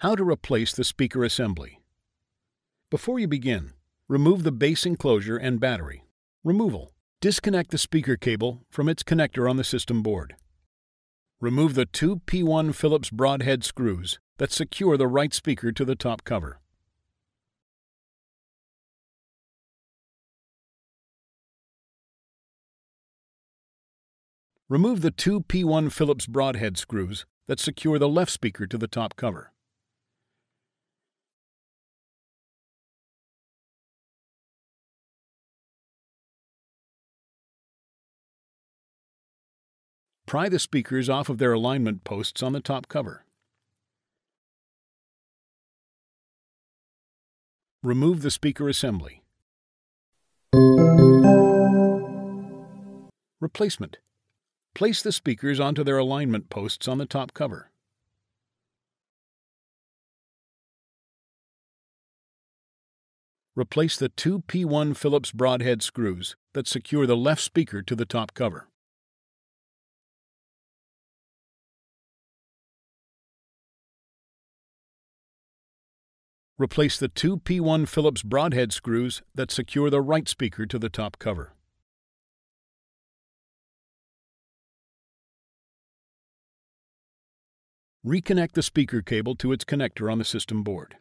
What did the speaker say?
How to replace the speaker assembly. Before you begin, remove the base enclosure and battery. Removal. Disconnect the speaker cable from its connector on the system board. Remove the two P1 Phillips broadhead screws that secure the right speaker to the top cover. Remove the two P1 Phillips broadhead screws that secure the left speaker to the top cover. Pry the speakers off of their alignment posts on the top cover. Remove the speaker assembly. Replacement. Place the speakers onto their alignment posts on the top cover. Replace the two P1 Phillips broadhead screws that secure the left speaker to the top cover. Replace the two P1 Phillips broadhead screws that secure the right speaker to the top cover. Reconnect the speaker cable to its connector on the system board.